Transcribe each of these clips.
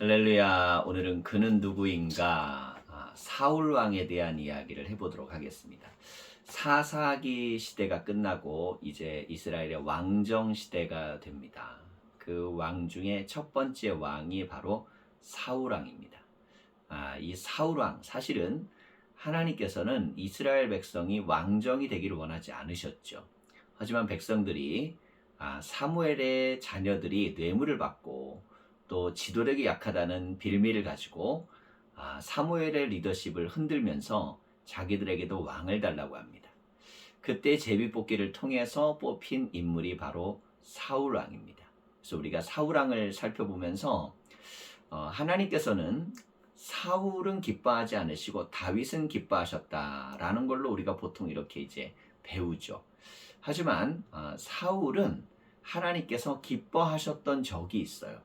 할렐루야. 오늘은 그는 누구인가? 사울 왕에 대한 이야기를 해보도록 하겠습니다. 사사기 시대가 끝나고 이제 이스라엘의 왕정 시대가 됩니다. 그 왕 중에 첫 번째 왕이 바로 사울 왕입니다. 이 사울 왕, 사실은 하나님께서는 이스라엘 백성이 왕정이 되기를 원하지 않으셨죠. 하지만 백성들이 사무엘의 자녀들이 뇌물을 받고 또 지도력이 약하다는 빌미를 가지고 사무엘의 리더십을 흔들면서 자기들에게도 왕을 달라고 합니다. 그때 제비뽑기를 통해서 뽑힌 인물이 바로 사울 왕입니다. 그래서 우리가 사울 왕을 살펴보면서 하나님께서는 사울은 기뻐하지 않으시고 다윗은 기뻐하셨다라는 걸로 우리가 보통 이렇게 이제 배우죠. 하지만 사울은 하나님께서 기뻐하셨던 적이 있어요.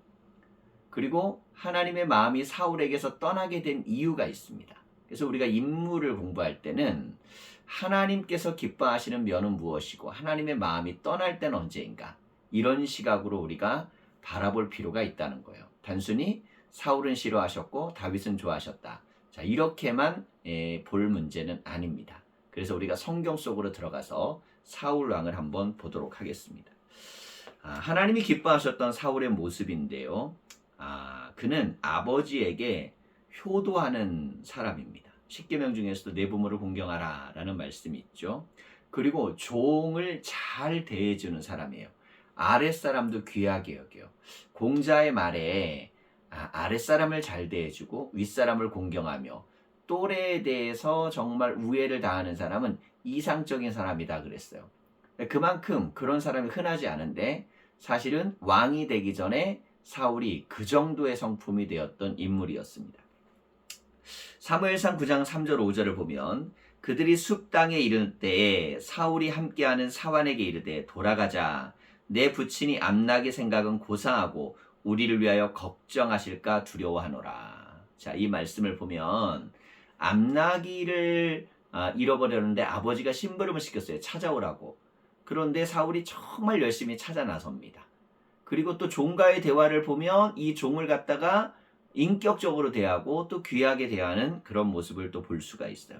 그리고 하나님의 마음이 사울에게서 떠나게 된 이유가 있습니다. 그래서 우리가 인물을 공부할 때는 하나님께서 기뻐하시는 면은 무엇이고 하나님의 마음이 떠날 때는 언제인가, 이런 시각으로 우리가 바라볼 필요가 있다는 거예요. 단순히 사울은 싫어하셨고 다윗은 좋아하셨다, 자, 이렇게만 볼 문제는 아닙니다. 그래서 우리가 성경 속으로 들어가서 사울 왕을 한번 보도록 하겠습니다. 하나님이 기뻐하셨던 사울의 모습인데요. 그는 아버지에게 효도하는 사람입니다. 십계명 중에서도 내 부모를 공경하라 라는 말씀이 있죠. 그리고 종을 잘 대해주는 사람이에요. 아랫사람도 귀하게 여겨요. 공자의 말에 아랫사람을 잘 대해주고 윗사람을 공경하며 또래에 대해서 정말 우애를 다하는 사람은 이상적인 사람이다 그랬어요. 그만큼 그런 사람이 흔하지 않은데, 사실은 왕이 되기 전에 사울이 그 정도의 성품이 되었던 인물이었습니다. 사무엘상 9장 3절 5절을 보면 그들이 숲 땅에 이를 때에 사울이 함께하는 사환에게 이르되 돌아가자, 내 부친이 암나기 생각은 고상하고 우리를 위하여 걱정하실까 두려워하노라. 자, 이 말씀을 보면 암나기를 잃어버렸는데 아버지가 심부름을 시켰어요. 찾아오라고. 그런데 사울이 정말 열심히 찾아 나섭니다. 그리고 또 종과의 대화를 보면 이 종을 갖다가 인격적으로 대하고 또 귀하게 대하는 그런 모습을 또 볼 수가 있어요.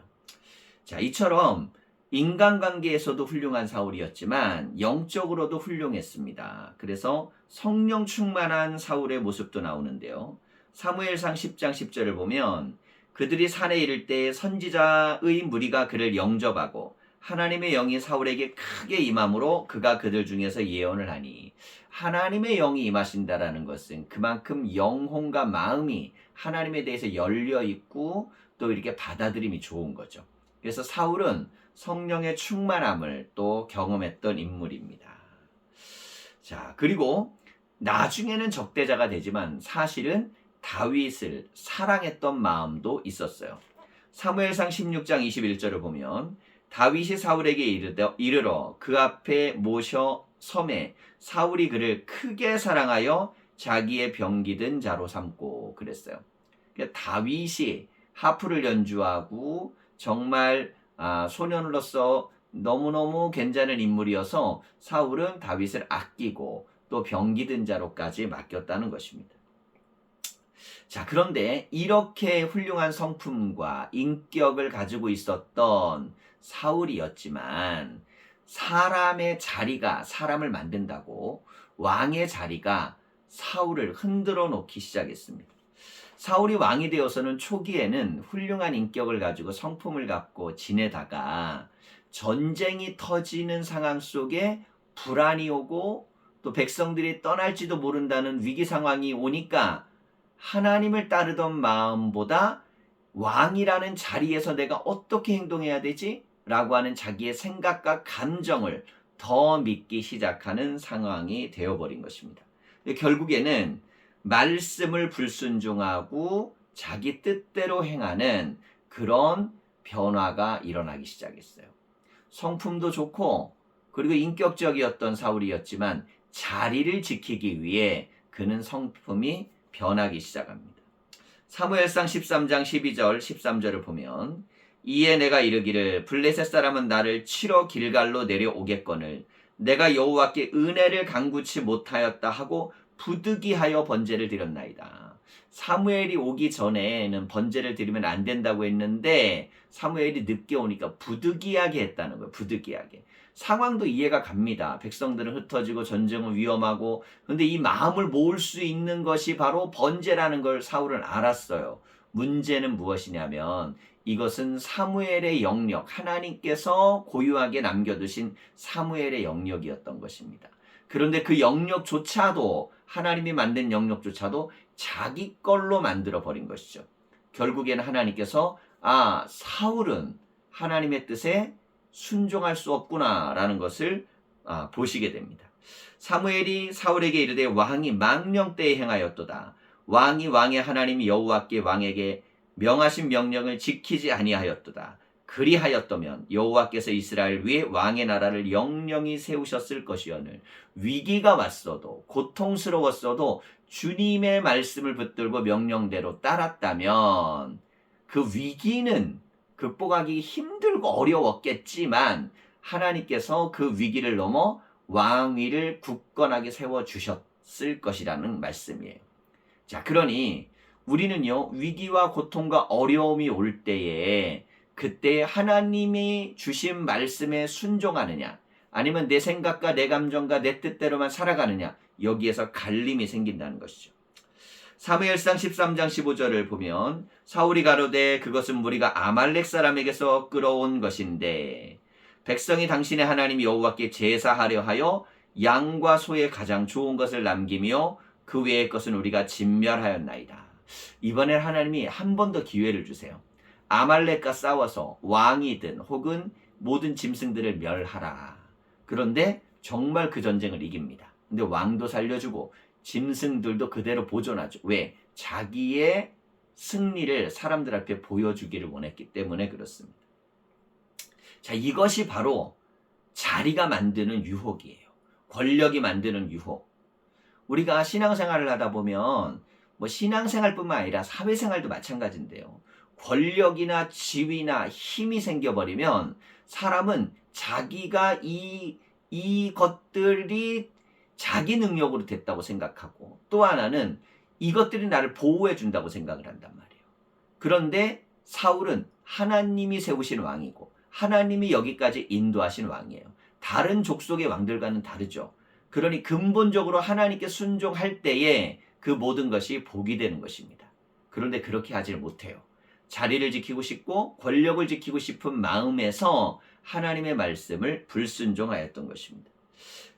자, 이처럼 인간관계에서도 훌륭한 사울이었지만 영적으로도 훌륭했습니다. 그래서 성령 충만한 사울의 모습도 나오는데요. 사무엘상 10장 10절을 보면 그들이 산에 이를 때 선지자의 무리가 그를 영접하고 하나님의 영이 사울에게 크게 임함으로 그가 그들 중에서 예언을 하니, 하나님의 영이 임하신다라는 것은 그만큼 영혼과 마음이 하나님에 대해서 열려 있고 또 이렇게 받아들임이 좋은 거죠. 그래서 사울은 성령의 충만함을 또 경험했던 인물입니다. 자, 그리고 나중에는 적대자가 되지만 사실은 다윗을 사랑했던 마음도 있었어요. 사무엘상 16장 21절을 보면 다윗이 사울에게 이르러 그 앞에 모셔 섬에 사울이 그를 크게 사랑하여 자기의 병기든 자로 삼고 그랬어요. 그러니까 다윗이 하프를 연주하고 정말 소년으로서 너무너무 괜찮은 인물이어서 사울은 다윗을 아끼고 또 병기든 자로까지 맡겼다는 것입니다. 자, 그런데 이렇게 훌륭한 성품과 인격을 가지고 있었던 사울이었지만 사람의 자리가 사람을 만든다고 왕의 자리가 사울을 흔들어 놓기 시작했습니다. 사울이 왕이 되어서는 초기에는 훌륭한 인격을 가지고 성품을 갖고 지내다가 전쟁이 터지는 상황 속에 불안이 오고 또 백성들이 떠날지도 모른다는 위기 상황이 오니까 하나님을 따르던 마음보다 왕이라는 자리에서 내가 어떻게 행동해야 되지? 라고 하는 자기의 생각과 감정을 더 믿기 시작하는 상황이 되어버린 것입니다. 결국에는 말씀을 불순종하고 자기 뜻대로 행하는 그런 변화가 일어나기 시작했어요. 성품도 좋고 그리고 인격적이었던 사울이었지만 자리를 지키기 위해 그는 성품이 변하기 시작합니다. 사무엘상 13장 12절 13절을 보면 이에 내가 이르기를 블레셋 사람은 나를 치러 길갈로 내려오겠거늘 내가 여호와께 은혜를 간구치 못하였다 하고 부득이하여 번제를 드렸나이다. 사무엘이 오기 전에는 번제를 드리면 안 된다고 했는데 사무엘이 늦게 오니까 부득이하게 했다는 거예요. 부득이하게. 상황도 이해가 갑니다. 백성들은 흩어지고 전쟁은 위험하고, 근데 이 마음을 모을 수 있는 것이 바로 번제라는 걸 사울은 알았어요. 문제는 무엇이냐면 이것은 사무엘의 영역, 하나님께서 고유하게 남겨두신 사무엘의 영역이었던 것입니다. 그런데 그 영역조차도, 하나님이 만든 영역조차도 자기 걸로 만들어 버린 것이죠. 결국에는 하나님께서 사울은 하나님의 뜻에 순종할 수 없구나라는 것을 보시게 됩니다. 사무엘이 사울에게 이르되 왕이 망령 때에 행하였도다. 왕이 왕의 하나님 여호와께 왕에게 명하신 명령을 지키지 아니하였도다. 그리하였더면 여호와께서 이스라엘 위에 왕의 나라를 영영히 세우셨을 것이오늘. 위기가 왔어도 고통스러웠어도 주님의 말씀을 붙들고 명령대로 따랐다면 그 위기는 극복하기 힘들고 어려웠겠지만 하나님께서 그 위기를 넘어 왕위를 굳건하게 세워주셨을 것이라는 말씀이에요. 자, 그러니 우리는요, 위기와 고통과 어려움이 올 때에 그때 하나님이 주신 말씀에 순종하느냐, 아니면 내 생각과 내 감정과 내 뜻대로만 살아가느냐, 여기에서 갈림이 생긴다는 것이죠. 사무엘상 13장 15절을 보면 사울이 가로되 그것은 무리가 아말렉 사람에게서 끌어온 것인데 백성이 당신의 하나님 여호와께 제사하려 하여 양과 소의 가장 좋은 것을 남기며 그 외의 것은 우리가 진멸하였나이다. 이번엔 하나님이 한 번 더 기회를 주세요. 아말렉과 싸워서 왕이든 혹은 모든 짐승들을 멸하라. 그런데 정말 그 전쟁을 이깁니다. 근데 왕도 살려주고 짐승들도 그대로 보존하죠. 왜? 자기의 승리를 사람들 앞에 보여주기를 원했기 때문에 그렇습니다. 자, 이것이 바로 자리가 만드는 유혹이에요. 권력이 만드는 유혹. 우리가 신앙생활을 하다 보면 신앙생활뿐만 아니라 사회생활도 마찬가지인데요. 권력이나 지위나 힘이 생겨버리면 사람은 자기가 이 것들이 자기 능력으로 됐다고 생각하고, 또 하나는 이것들이 나를 보호해 준다고 생각을 한단 말이에요. 그런데 사울은 하나님이 세우신 왕이고 하나님이 여기까지 인도하신 왕이에요. 다른 족속의 왕들과는 다르죠. 그러니 근본적으로 하나님께 순종할 때에 그 모든 것이 복이 되는 것입니다. 그런데 그렇게 하지를 못해요. 자리를 지키고 싶고 권력을 지키고 싶은 마음에서 하나님의 말씀을 불순종하였던 것입니다.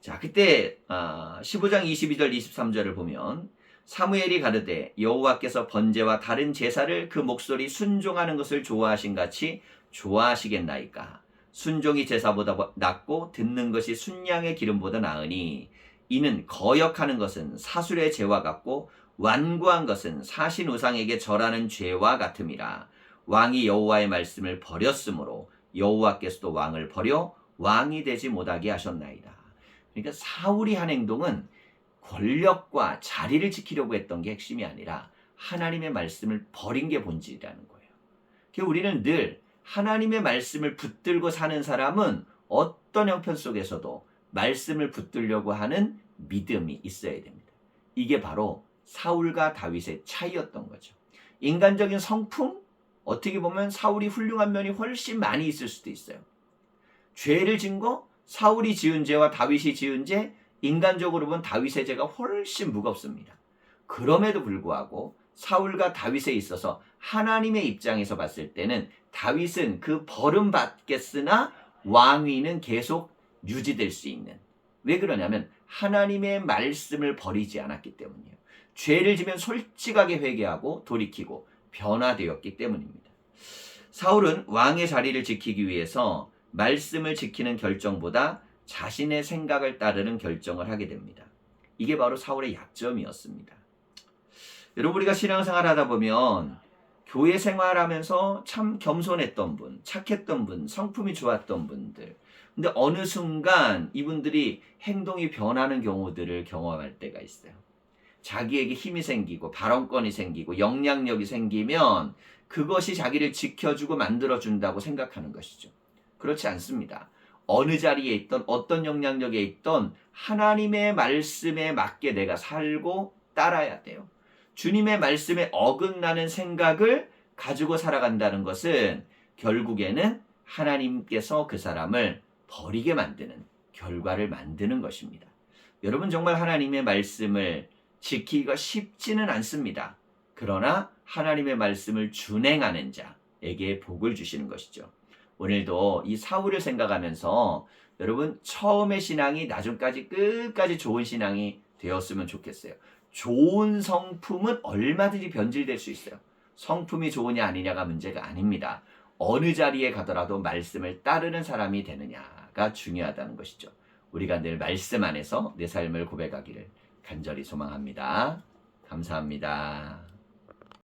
자, 그때 15장 22절 23절을 보면 사무엘이 가르되 여호와께서 번제와 다른 제사를 그 목소리 순종하는 것을 좋아하신 같이 좋아하시겠나이까. 순종이 제사보다 낫고 듣는 것이 순양의 기름보다 나으니 이는 거역하는 것은 사술의 죄와 같고 완고한 것은 사신 우상에게 절하는 죄와 같음이라. 왕이 여호와의 말씀을 버렸으므로 여호와께서도 왕을 버려 왕이 되지 못하게 하셨나이다. 그러니까 사울이 한 행동은 권력과 자리를 지키려고 했던 게 핵심이 아니라 하나님의 말씀을 버린 게 본질이라는 거예요. 그래서 우리는 늘 하나님의 말씀을 붙들고 사는 사람은 어떤 형편 속에서도 말씀을 붙들려고 하는 믿음이 있어야 됩니다. 이게 바로 사울과 다윗의 차이였던 거죠. 인간적인 성품? 어떻게 보면 사울이 훌륭한 면이 훨씬 많이 있을 수도 있어요. 죄를 진 거? 사울이 지은 죄와 다윗이 지은 죄, 인간적으로 보면 다윗의 죄가 훨씬 무겁습니다. 그럼에도 불구하고 사울과 다윗에 있어서 하나님의 입장에서 봤을 때는 다윗은 그 벌음받겠으나 왕위는 계속 유지될 수 있는. 왜 그러냐면 하나님의 말씀을 버리지 않았기 때문이에요. 죄를 지면 솔직하게 회개하고 돌이키고 변화되었기 때문입니다. 사울은 왕의 자리를 지키기 위해서 말씀을 지키는 결정보다 자신의 생각을 따르는 결정을 하게 됩니다. 이게 바로 사울의 약점이었습니다. 여러분, 우리가 신앙생활 하다 보면 교회 생활하면서 참 겸손했던 분, 착했던 분, 성품이 좋았던 분들, 근데 어느 순간 이분들이 행동이 변하는 경우들을 경험할 때가 있어요. 자기에게 힘이 생기고 발언권이 생기고 영향력이 생기면 그것이 자기를 지켜주고 만들어준다고 생각하는 것이죠. 그렇지 않습니다. 어느 자리에 있던 어떤 영향력에 있던 하나님의 말씀에 맞게 내가 살고 따라야 돼요. 주님의 말씀에 어긋나는 생각을 가지고 살아간다는 것은 결국에는 하나님께서 그 사람을 버리게 만드는 결과를 만드는 것입니다. 여러분 정말 하나님의 말씀을 지키기가 쉽지는 않습니다. 그러나 하나님의 말씀을 준행하는 자에게 복을 주시는 것이죠. 오늘도 이 사울을 생각하면서 여러분 처음의 신앙이 나중까지 끝까지 좋은 신앙이 되었으면 좋겠어요. 좋은 성품은 얼마든지 변질될 수 있어요. 성품이 좋으냐 아니냐가 문제가 아닙니다. 어느 자리에 가더라도 말씀을 따르는 사람이 되느냐가 중요하다는 것이죠. 우리가 늘 말씀 안에서 내 삶을 고백하기를 간절히 소망합니다. 감사합니다.